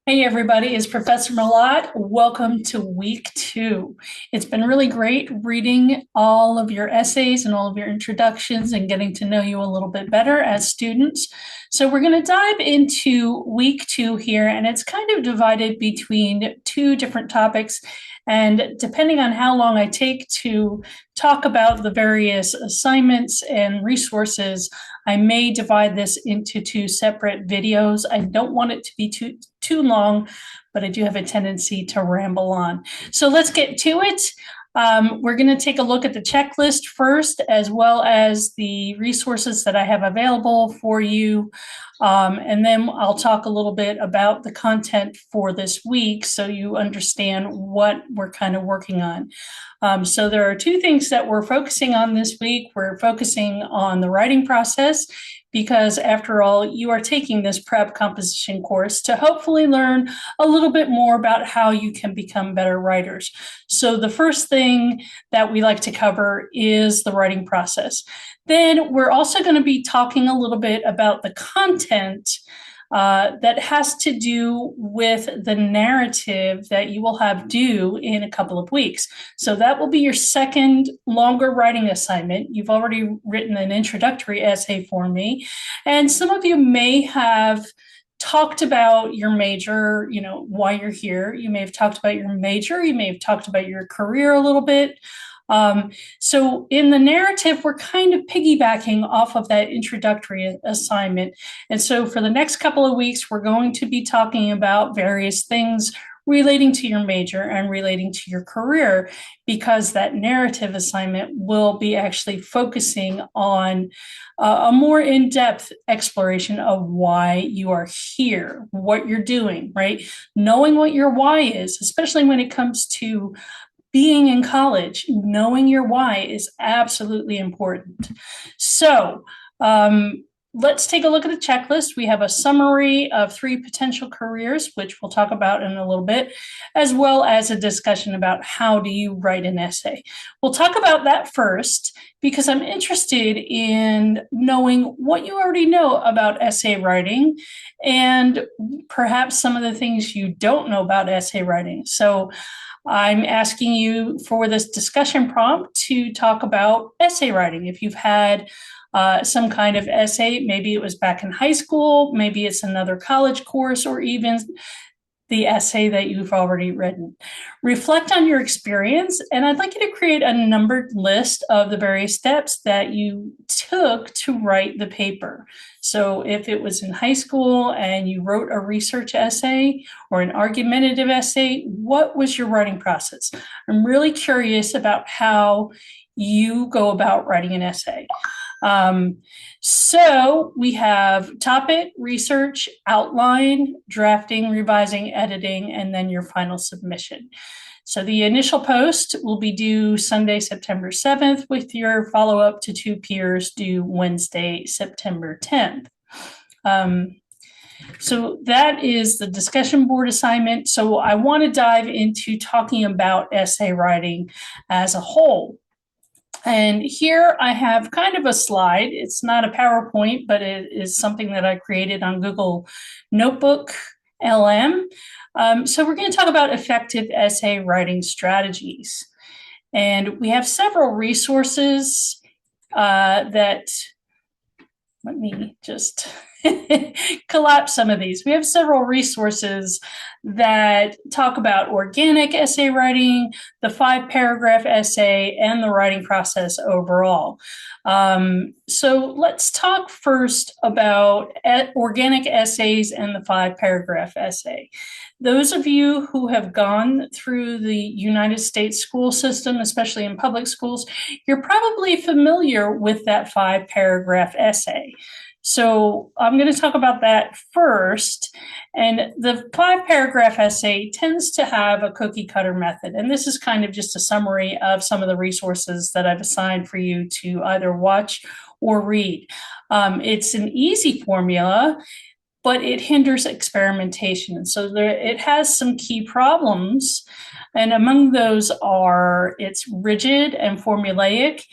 Hey everybody, it's Professor Malat. Welcome to week 2. It's been really great reading all of your essays and all of your introductions and getting to know you a little bit better as students. So we're going to dive into week 2 here, and it's kind of divided between two different topics. And depending on how long I take to talk about the various assignments and resources, I may divide this into two separate videos. I don't want it to be too long, but I do have a tendency to ramble on. So let's get to it. We're going to take a look at the checklist first, as well as the resources that I have available for you. And then I'll talk a little bit about the content for this week so you understand what we're kind of working on. So there are two things that we're focusing on this week. We're focusing on the writing process because, after all, you are taking this prep composition course to hopefully learn a little bit more about how you can become better writers. So the first thing that we like to cover is the writing process. Then we're also going to be talking a little bit about the content that has to do with the narrative that you will have due in a couple of weeks. So that will be your second longer writing assignment. You've already written an introductory essay for me, and some of you may have talked about your major, why you're here. You may have talked about your major. You may have talked about your career a little bit. So in the narrative, we're kind of piggybacking off of that introductory assignment. And so for the next couple of weeks, we're going to be talking about various things relating to your major and relating to your career, because that narrative assignment will be actually focusing on a more in-depth exploration of why you are here, what you're doing, right? Knowing what your why is, especially when it comes to being in college, knowing your why is absolutely important. So let's take a look at the checklist. We have a summary of 3 potential careers, which we'll talk about in a little bit, as well as a discussion about how do you write an essay. We'll talk about that first because I'm interested in knowing what you already know about essay writing and perhaps some of the things you don't know about essay writing. So I'm asking you for this discussion prompt to talk about essay writing. If you've had some kind of essay, maybe it was back in high school, maybe it's another college course, or even the essay that you've already written. Reflect on your experience, and I'd like you to create a numbered list of the various steps that you took to write the paper. So if it was in high school and you wrote a research essay or an argumentative essay, what was your writing process? I'm really curious about how you go about writing an essay. So we have topic, research, outline, drafting, revising, editing, and then your final submission. So the initial post will be due Sunday, September 7th, with your follow-up to 2 peers due Wednesday, September 10th. So that is the discussion board assignment. So I want to dive into talking about essay writing as a whole. And here I have kind of a slide. It's not a PowerPoint, but it is something that I created on Google Notebook LM. So we're going to talk about effective essay writing strategies. And we have several resources that, let me just collapse some of these. We have several resources that talk about organic essay writing, the 5-paragraph essay, and the writing process overall. So let's talk first about organic essays and the 5-paragraph essay. Those of you who have gone through the United States school system, especially in public schools, you're probably familiar with that 5-paragraph essay. So I'm going to talk about that first. And the 5-paragraph essay tends to have a cookie cutter method. And this is kind of just a summary of some of the resources that I've assigned for you to either watch or read. It's an easy formula, but it hinders experimentation. So it has some key problems. And among those are it's rigid and formulaic.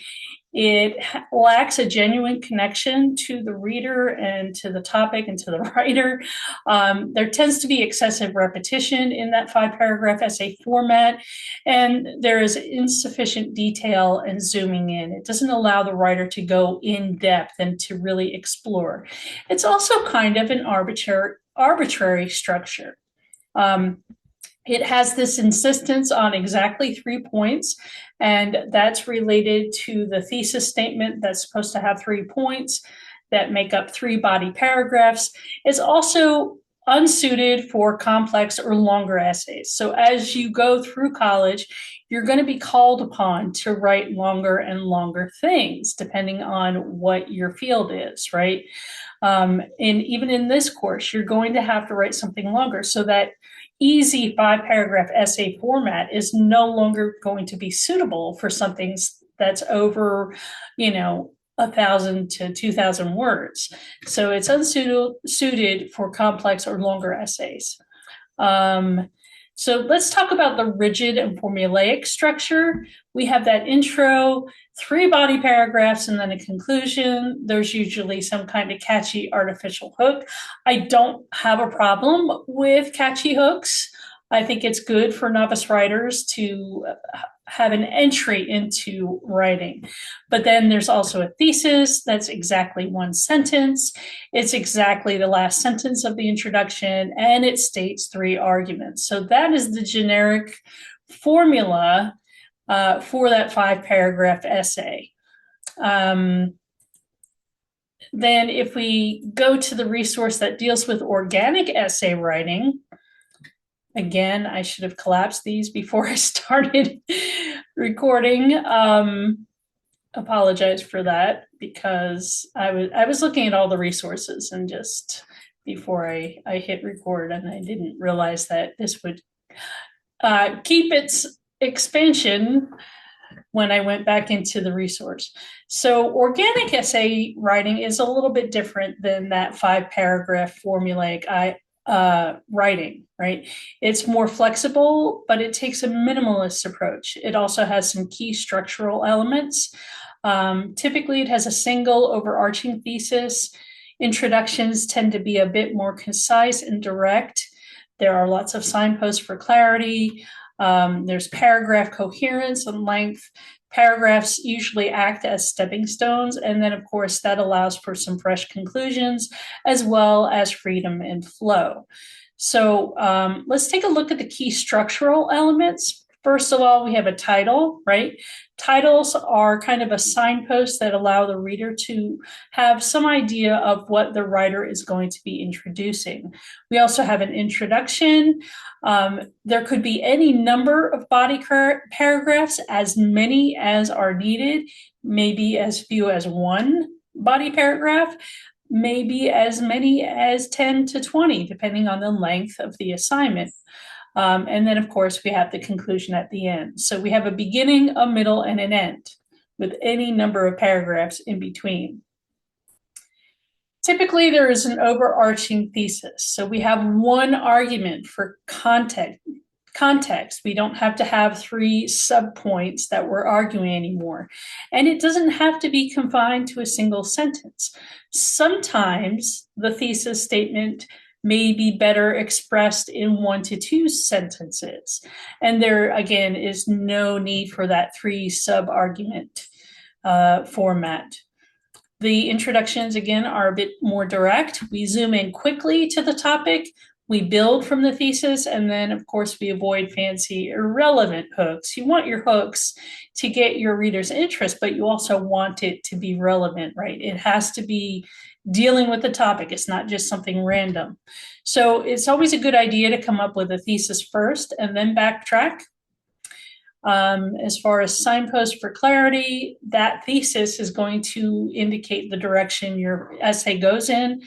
It lacks a genuine connection to the reader and to the topic and to the writer. There tends to be excessive repetition in that 5-paragraph essay format, and there is insufficient detail and zooming in. It doesn't allow the writer to go in depth and to really explore. It's also kind of an arbitrary structure. It has this insistence on exactly 3 points, and that's related to the thesis statement that's supposed to have 3 points that make up 3 body paragraphs. It's also unsuited for complex or longer essays. So as you go through college, you're going to be called upon to write longer and longer things, depending on what your field is, right? And even in this course, you're going to have to write something longer, so that easy 5-paragraph essay format is no longer going to be suitable for something that's over, 1,000 to 2,000 words. So it's unsuited for complex or longer essays. So let's talk about the rigid and formulaic structure. We have that intro, 3 body paragraphs, and then a conclusion. There's usually some kind of catchy artificial hook. I don't have a problem with catchy hooks. I think it's good for novice writers to have an entry into writing. But then there's also a thesis that's exactly 1 sentence. It's exactly the last sentence of the introduction, and it states 3 arguments. So that is the generic formula for that 5-paragraph essay. Then if we go to the resource that deals with organic essay writing, again, I should have collapsed these before I started recording. Apologize for that, because I was looking at all the resources and just before I hit record, and I didn't realize that this would keep its expansion when I went back into the resource. So organic essay writing is a little bit different than that 5-paragraph formulaic writing, right? It's more flexible, but it takes a minimalist approach. It also has some key structural elements. Typically, it has a single overarching thesis. Introductions tend to be a bit more concise and direct. There are lots of signposts for clarity. There's paragraph coherence and length. Paragraphs usually act as stepping stones, and then, of course, that allows for some fresh conclusions as well as freedom and flow. So let's take a look at the key structural elements. First of all, we have a title, right? Titles are kind of a signpost that allow the reader to have some idea of what the writer is going to be introducing. We also have an introduction. There could be any number of body paragraphs, as many as are needed, maybe as few as 1 body paragraph, maybe as many as 10 to 20, depending on the length of the assignment. And then, of course, we have the conclusion at the end. So we have a beginning, a middle, and an end with any number of paragraphs in between. Typically, there is an overarching thesis. So we have 1 argument for context. We don't have to have 3 subpoints that we're arguing anymore. And it doesn't have to be confined to a single sentence. Sometimes the thesis statement may be better expressed in 1 to 2 sentences. And there, again, is no need for that 3 sub-argument format. The introductions, again, are a bit more direct. We zoom in quickly to the topic, we build from the thesis, and then, of course, we avoid fancy, irrelevant hooks. You want your hooks to get your reader's interest, but you also want it to be relevant, right? It has to be dealing with the topic. It's not just something random. So it's always a good idea to come up with a thesis first and then backtrack. As far as signposts for clarity, that thesis is going to indicate the direction your essay goes in.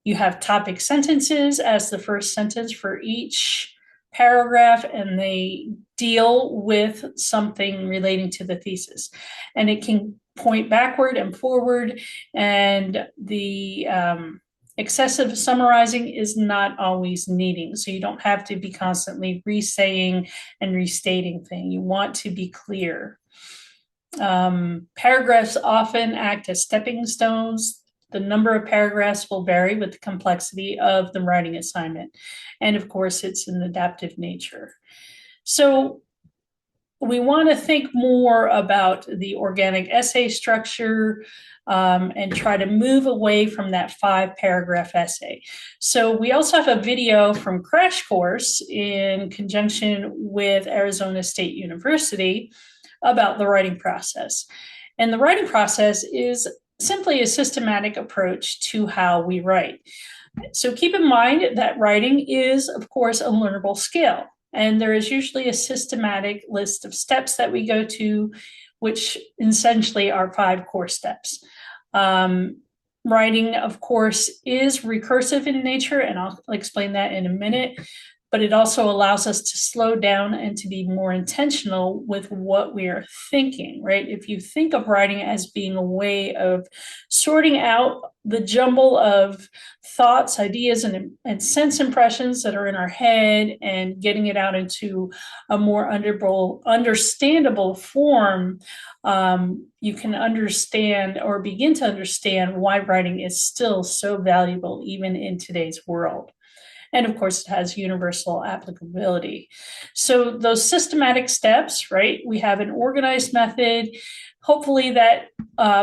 You have topic sentences as the first sentence for each paragraph, and they deal with something relating to the thesis. And it can point backward and forward, and the excessive summarizing is not always needing. So you don't have to be constantly re-saying and restating things. You want to be clear. Paragraphs often act as stepping stones. The number of paragraphs will vary with the complexity of the writing assignment. And of course, it's an adaptive nature. So we want to think more about the organic essay structure and try to move away from that 5-paragraph essay. So we also have a video from Crash Course in conjunction with Arizona State University about the writing process. And the writing process is simply a systematic approach to how we write. So keep in mind that writing is, of course, a learnable skill. And there is usually a systematic list of steps that we go to, which essentially are 5 core steps. Writing, of course, is recursive in nature, and I'll explain that in a minute. But it also allows us to slow down and to be more intentional with what we are thinking, right? If you think of writing as being a way of sorting out the jumble of thoughts, ideas, and sense impressions that are in our head and getting it out into a more understandable form, you can understand or begin to understand why writing is still so valuable even in today's world. And of course, it has universal applicability. So those systematic steps, right? We have an organized method. Hopefully that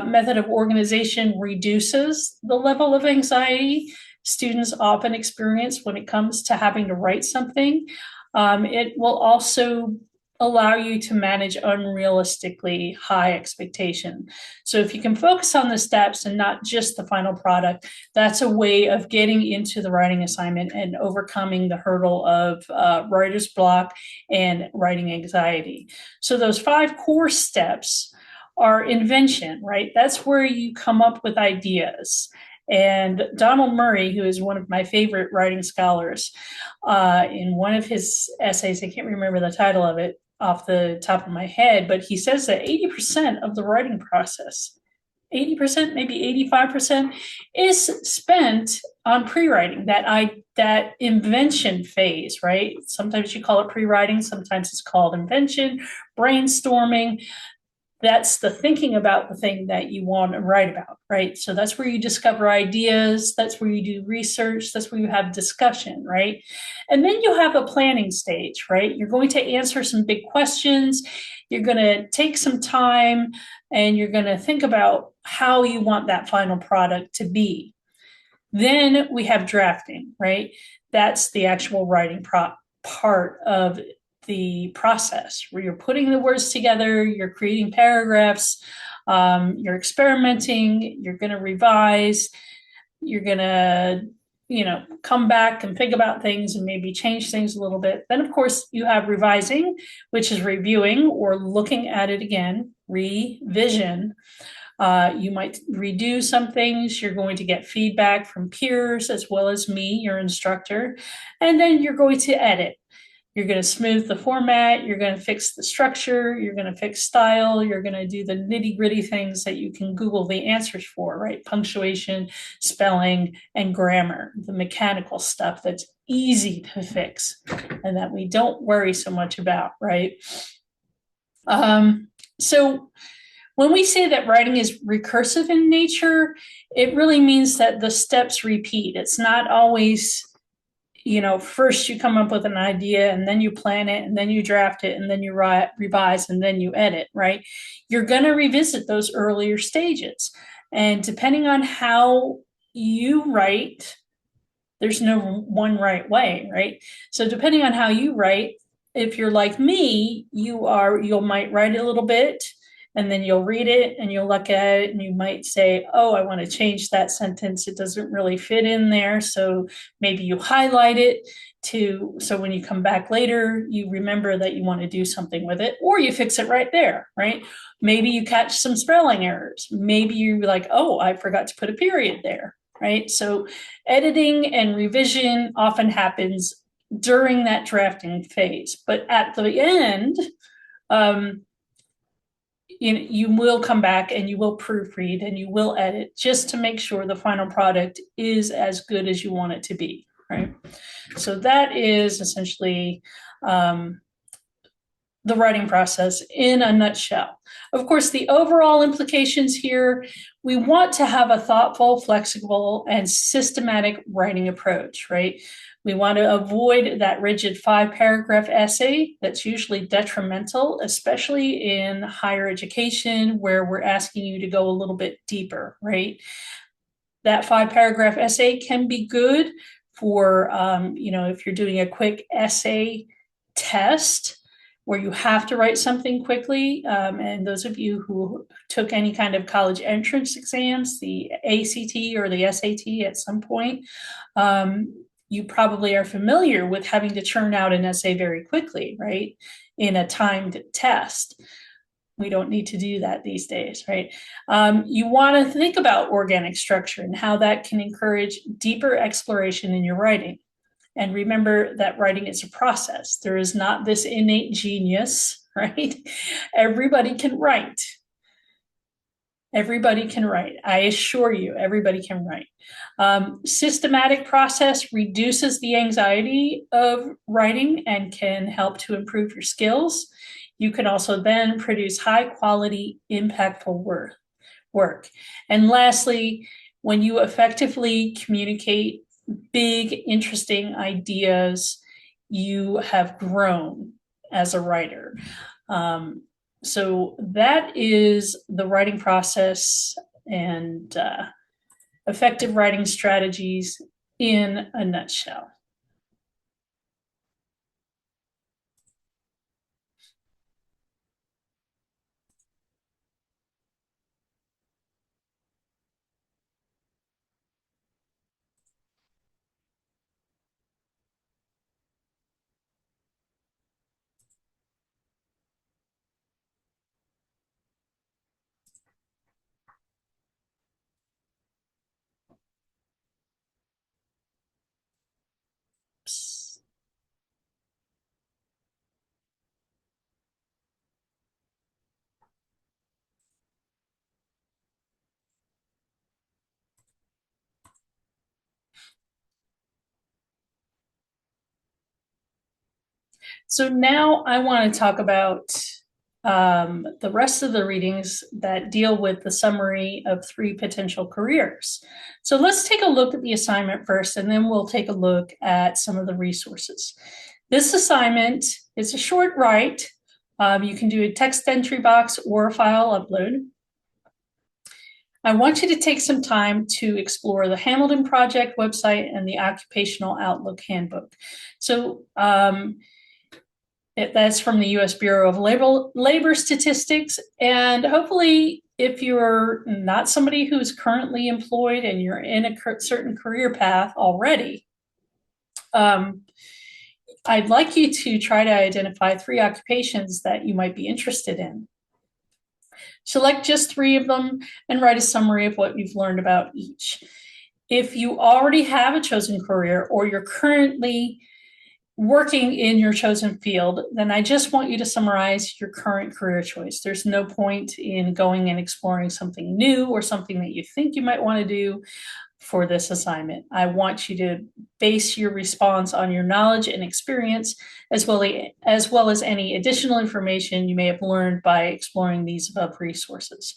method of organization reduces the level of anxiety students often experience when it comes to having to write something. It will also allow you to manage unrealistically high expectation. So if you can focus on the steps and not just the final product, that's a way of getting into the writing assignment and overcoming the hurdle of writer's block and writing anxiety. So those 5 core steps are invention, right? That's where you come up with ideas. And Donald Murray, who is one of my favorite writing scholars, in one of his essays, I can't remember the title of it off the top of my head, but he says that 80% of the writing process, 80%, maybe 85%, is spent on pre-writing, that invention phase, right? Sometimes you call it pre-writing, sometimes it's called invention, brainstorming. That's the thinking about the thing that you want to write about, right? So that's where you discover ideas, that's where you do research, that's where you have discussion, right? And then you have a planning stage, right? You're going to answer some big questions, you're going to take some time, and you're going to think about how you want that final product to be. Then we have drafting, right? That's the actual writing part of the process where you're putting the words together, you're creating paragraphs, you're experimenting, you're going to revise, you're going to come back and think about things and maybe change things a little bit. Then, of course, you have revising, which is reviewing or looking at it again, revision. You might redo some things. You're going to get feedback from peers as well as me, your instructor. And then you're going to edit. You're going to smooth the format. You're going to fix the structure. You're going to fix style. You're going to do the nitty gritty things that you can Google the answers for, right? Punctuation, spelling, and grammar, the mechanical stuff that's easy to fix and that we don't worry so much about, right? So when we say that writing is recursive in nature, it really means that the steps repeat. It's not always, first you come up with an idea and then you plan it and then you draft it and then you revise and then you edit, right? You're going to revisit those earlier stages. And depending on how you write, there's no one right way, right? So depending on how you write, if you're like me, you might write a little bit and then you'll read it and you'll look at it and you might say, oh, I want to change that sentence. It doesn't really fit in there. So maybe you highlight it so when you come back later, you remember that you want to do something with it, or you fix it right there, right? Maybe you catch some spelling errors. Maybe you're like, oh, I forgot to put a period there, right? So editing and revision often happens during that drafting phase. But at the end, you will come back and you will proofread and you will edit just to make sure the final product is as good as you want it to be, right? So that is essentially the writing process in a nutshell. Of course, the overall implications here, we want to have a thoughtful, flexible, and systematic writing approach, right? We want to avoid that rigid 5-paragraph essay that's usually detrimental, especially in higher education where we're asking you to go a little bit deeper, right? That 5-paragraph essay can be good for, if you're doing a quick essay test where you have to write something quickly. And those of you who took any kind of college entrance exams, the ACT or the SAT at some point, you probably are familiar with having to churn out an essay very quickly, right? In a timed test. We don't need to do that these days, right? You want to think about organic structure and how that can encourage deeper exploration in your writing. And remember that writing is a process. There is not this innate genius, right? Everybody can write. Everybody can write. I assure you, everybody can write. Systematic process reduces the anxiety of writing and can help to improve your skills. You can also then produce high quality, impactful work. And lastly, when you effectively communicate big, interesting ideas, you have grown as a writer. So that is the writing process and effective writing strategies in a nutshell. So now I want to talk about the rest of the readings that deal with the summary of 3 potential careers. So let's take a look at the assignment first, and then we'll take a look at some of the resources. This assignment is a short write. You can do a text entry box or a file upload. I want you to take some time to explore the Hamilton Project website and the Occupational Outlook Handbook. So that's from the U.S. Bureau of Labor Statistics. And hopefully, if you're not somebody who's currently employed and you're in a certain career path already, I'd like you to try to identify 3 occupations that you might be interested in. Select just 3 of them and write a summary of what you've learned about each. If you already have a chosen career or you're currently working in your chosen field, then I just want you to summarize your current career choice. There's no point in going and exploring something new or something that you think you might want to do for this assignment. I want you to base your response on your knowledge and experience, as well as any additional information you may have learned by exploring these above resources.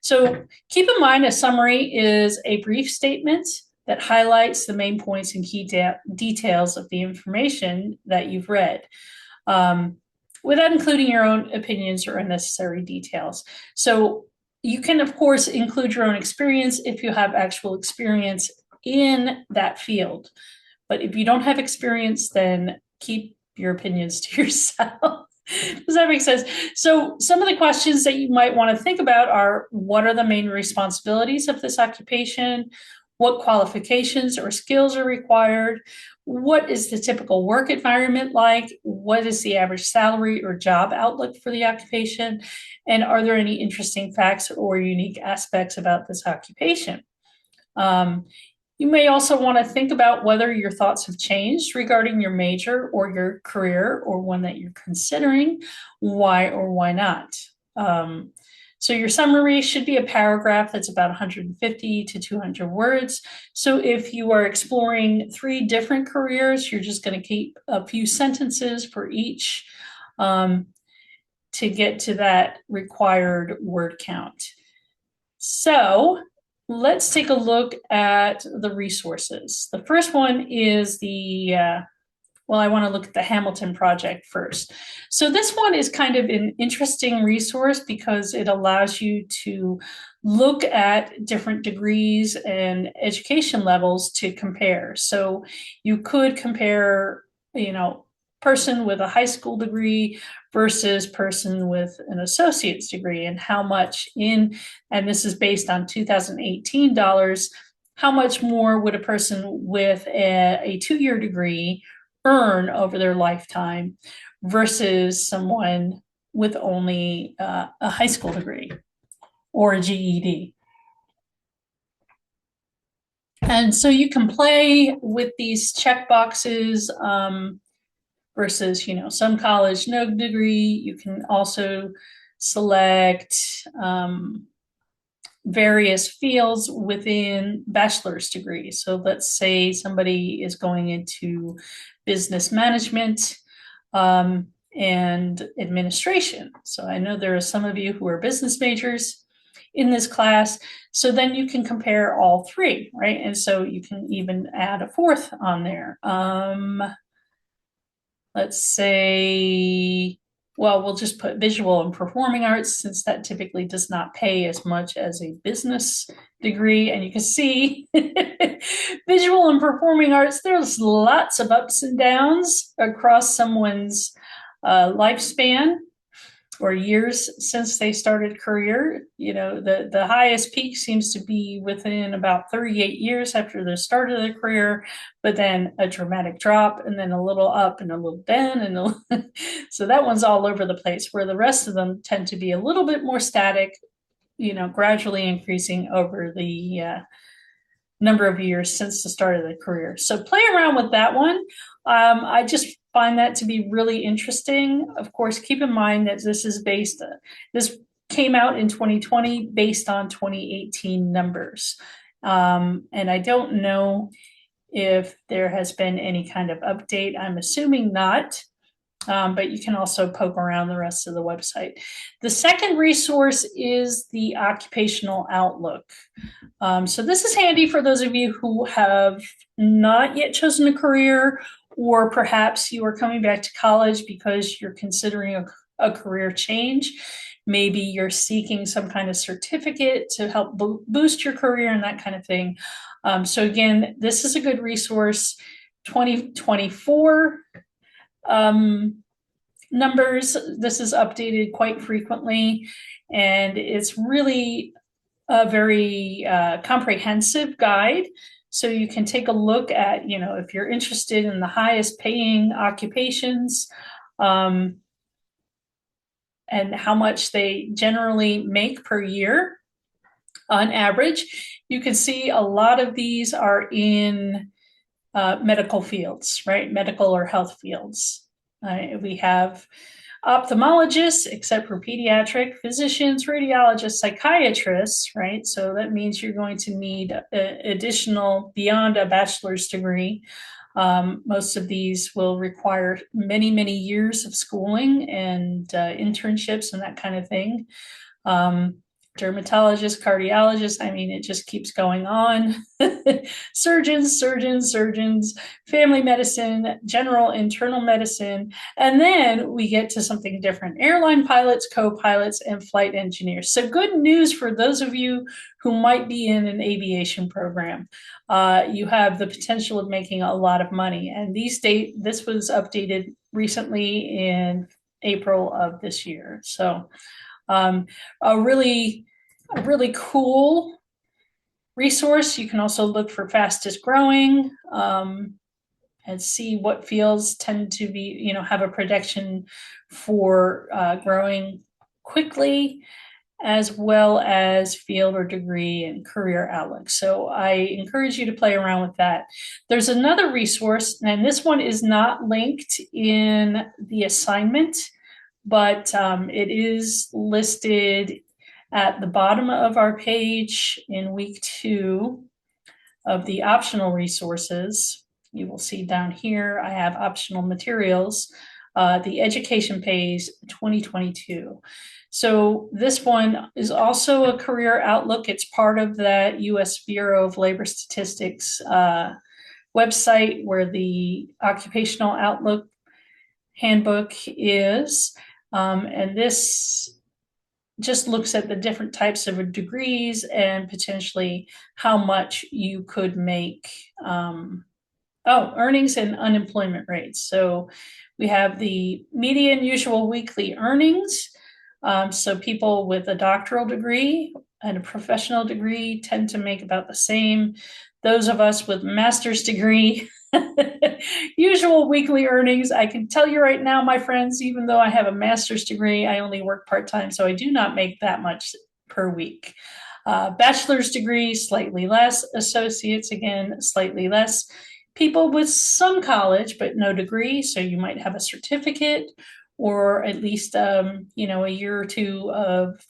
So keep in mind, a summary is a brief statement that highlights the main points and key details of the information that you've read, without including your own opinions or unnecessary details. So you can, of course, include your own experience if you have actual experience in that field. But if you don't have experience, then keep your opinions to yourself. Does that make sense? So some of the questions that you might want to think about are, what are the main responsibilities of this occupation? What qualifications or skills are required? What is the typical work environment like? What is the average salary or job outlook for the occupation? And are there any interesting facts or unique aspects about this occupation? You may also want to think about whether your thoughts have changed regarding your major or your career or one that you're considering, why or why not. So your summary should be a paragraph that's about 150 to 200 words. So if you are exploring 3 different careers, you're just going to keep a few sentences for each. to get to that required word count. So let's take a look at the resources. The first one is I want to look at the Hamilton Project first. So this one is kind of an interesting resource because it allows you to look at different degrees and education levels to compare. So you could compare, person with a high school degree versus person with an associate's degree, and how much and this is based on 2018 dollars, how much more would a person with a 2-year degree earn over their lifetime versus someone with only a high school degree or a GED. And so you can play with these check boxes versus, some college, no degree. You can also select various fields within bachelor's degrees. So let's say somebody is going into business management and administration. So I know there are some of you who are business majors in this class. So then you can compare all three, right? And so you can even add a fourth on there. Let's say, we'll just put visual and performing arts, since that typically does not pay as much as a business degree. And you can see visual and performing arts, there's lots of ups and downs across someone's lifespan or years since they started career. The highest peak seems to be within about 38 years after the start of their career, but then a dramatic drop, and then a little up and a little down, and so that one's all over the place, where the rest of them tend to be a little bit more static, gradually increasing over the number of years since the start of the career. So play around with that one. I just find that to be really interesting. Of course, keep in mind that this came out in 2020 based on 2018 numbers. And I don't know if there has been any kind of update. I'm assuming not. But you can also poke around the rest of the website. The second resource is the Occupational Outlook. So this is handy for those of you who have not yet chosen a career, or perhaps you are coming back to college because you're considering a career change. Maybe you're seeking some kind of certificate to help boost your career and that kind of thing. So again, this is a good resource. 2024 numbers, this is updated quite frequently, and it's really a very comprehensive guide. So you can take a look at, if you're interested in the highest paying occupations and how much they generally make per year on average. You can see a lot of these are in medical fields, right? Medical or health fields. We have ophthalmologists, except for pediatric, physicians, radiologists, psychiatrists, right? So that means you're going to need additional beyond a bachelor's degree. Most of these will require many, many years of schooling and internships and that kind of thing. Dermatologists, cardiologists, it just keeps going on. Surgeons, family medicine, general internal medicine. And then we get to something different: airline pilots, co-pilots, and flight engineers. So good news for those of you who might be in an aviation program. You have the potential of making a lot of money. And this was updated recently in April of this year. So a really cool resource. You can also look for fastest growing and see what fields tend to be, have a prediction for growing quickly, as well as field or degree and career outlook. So I encourage you to play around with that. There's another resource, and this one is not linked in the assignment, but it is listed at the bottom of our page in week 2 of the optional resources. You will see down here, I have optional materials. the Education Pays 2022. So this one is also a career outlook. It's part of that U.S. Bureau of Labor Statistics website where the Occupational Outlook Handbook is. And this just looks at the different types of degrees and potentially how much you could make. Earnings and unemployment rates. So we have the median usual weekly earnings. So people with a doctoral degree and a professional degree tend to make about the same. Those of us with master's degree, usual weekly earnings. I can tell you right now, my friends, even though I have a master's degree, I only work part-time, so I do not make that much per week. Bachelor's degree, slightly less. Associates, again, slightly less. People with some college, but no degree, so you might have a certificate or at least, a year or two of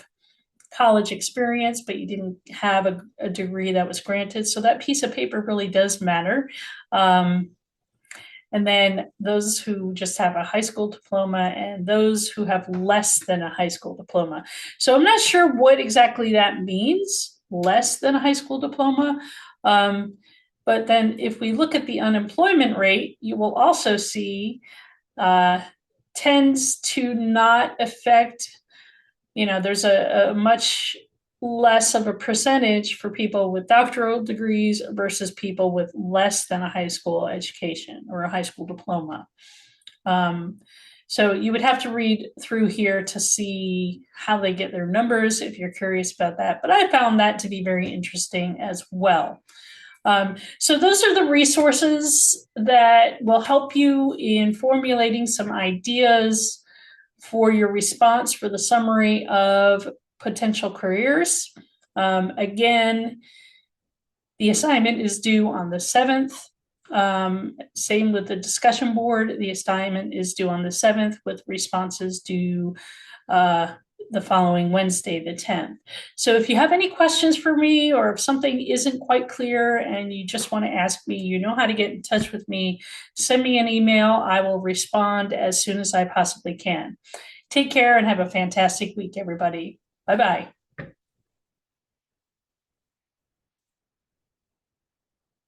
college experience, but you didn't have a degree that was granted. So that piece of paper really does matter. And then those who just have a high school diploma and those who have less than a high school diploma. So I'm not sure what exactly that means, less than a high school diploma. But then if we look at the unemployment rate, you will also see tends to not affect, there's a much less of a percentage for people with doctoral degrees versus people with less than a high school education or a high school diploma. So you would have to read through here to see how they get their numbers if you're curious about that. But I found that to be very interesting as well. So those are the resources that will help you in formulating some ideas for your response for the summary of potential careers. Again, the assignment is due on the 7th. Same with the discussion board. The assignment is due on the 7th with responses due the following Wednesday, the 10th. So if you have any questions for me or if something isn't quite clear and you just want to ask me, you know how to get in touch with me, send me an email. I will respond as soon as I possibly can. Take care and have a fantastic week, everybody. Bye-bye.